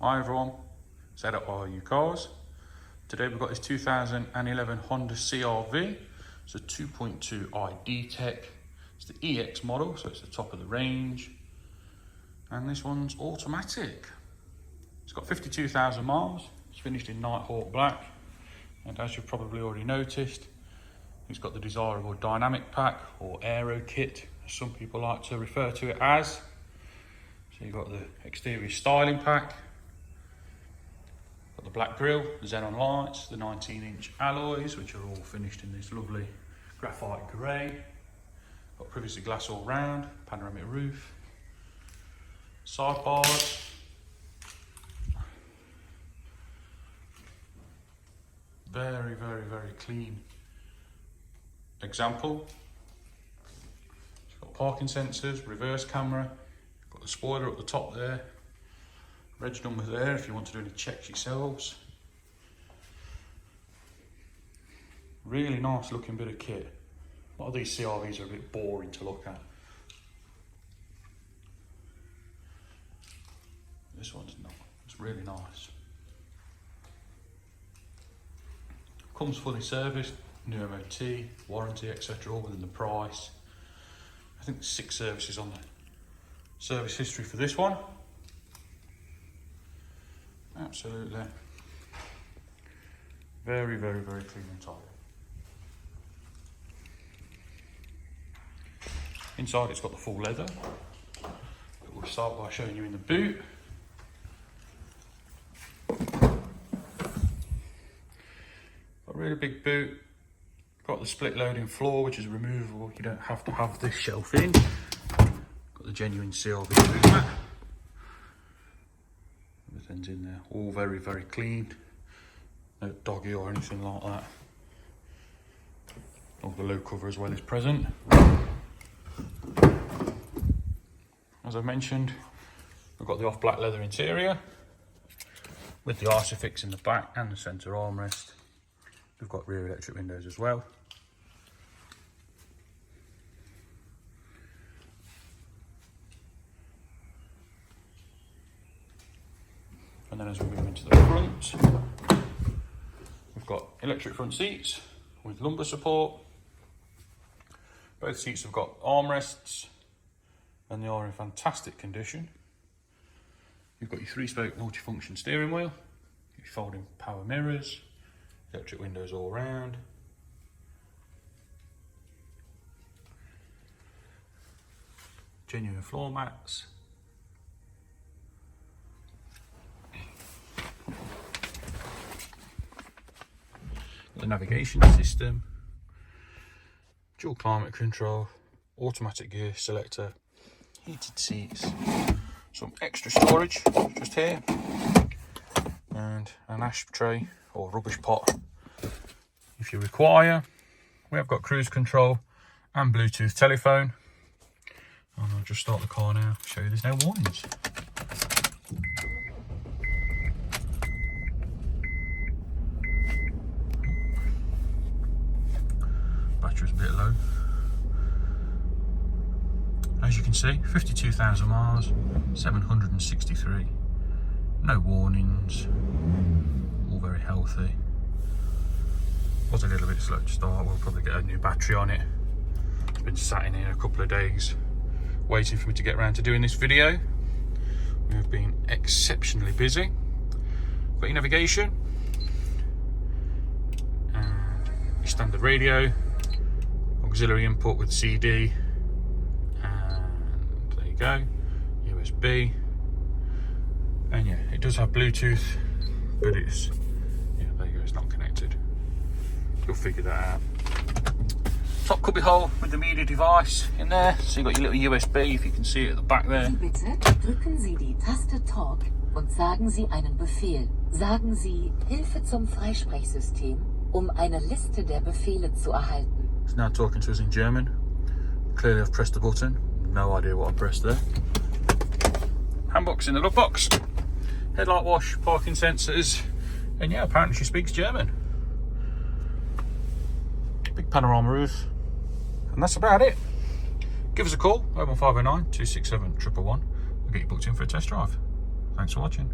Hi everyone, it's Ed at R U Cars. Today we've got this 2011 Honda CR-V. It's a 2.2 iDtec. It's the EX model, so it's the top of the range. And this one's automatic. It's got 52,000 miles. It's finished in Nighthawk black. And as you've probably already noticed, it's got the desirable dynamic pack, or aero kit, as some people like to refer to it as. So you've got the exterior styling pack, got the black grille, the xenon lights, the 19-inch alloys, which are all finished in this lovely graphite grey. Got privacy glass all round, panoramic roof, side bars, very clean example. It's got parking sensors, reverse camera, got the spoiler up the top there, reg number there if you want to do any checks yourselves. Really nice looking bit of kit. A lot of these CR-Vs are a bit boring to look at. This one's not, it's really nice. Comes fully serviced, new MOT, warranty, etc., all within the price. I think there's 6 services on the service history for this one. Absolutely. Very clean and tidy. Inside it's got the full leather. But we'll start by showing you in the boot. Got a really big boot. Got the split loading floor, which is removable. You don't have to have this shelf in. Got the genuine CR-V boot mat. Everything's in there, all very clean. No doggy or anything like that. All the low cover as well is present. As I mentioned, we've got the off black leather interior with the Isofix in the back and the centre armrest. We've got rear electric windows as well. And then as we move into the front, we've got electric front seats with lumbar support. Both seats have got armrests and they are in fantastic condition. You've got your 3-spoke multifunction steering wheel, your folding power mirrors, electric windows all round. Genuine floor mats. The navigation system, dual climate control, automatic gear selector, heated seats, some extra storage just here, and an ashtray or rubbish pot if you require. We have got cruise control and Bluetooth telephone. And I'll just start the car now, show you there's no warnings. Battery's a bit low. As you can see, 52,000 miles, 763. No warnings, all very healthy. Was a little bit slow to start, we'll probably get a new battery on it. It's been sat in here a couple of days, waiting for me to get around to doing this video. We have been exceptionally busy. Got your navigation, and your standard radio, auxiliary input with CD, and there you go, USB, and yeah, it does have Bluetooth, but it's, yeah, there you go, it's not connected. You'll figure that out. Top cubby hole with the media device in there, so you've got your little USB, if you can see it at the back there. Bitte drücken Sie die Taste Talk und sagen Sie einen Befehl. Sagen Sie Hilfe zum Freisprechsystem, eine Liste der Befehle zu erhalten. It's now talking to us in German. Clearly I've pressed the button. No idea what I pressed there. Handbox in the glove box. Headlight wash, parking sensors, and yeah, apparently she speaks German. Big panorama roof, and that's about it. Give us a call, 01509 267 111. We'll get you booked in for a test drive. Thanks for watching.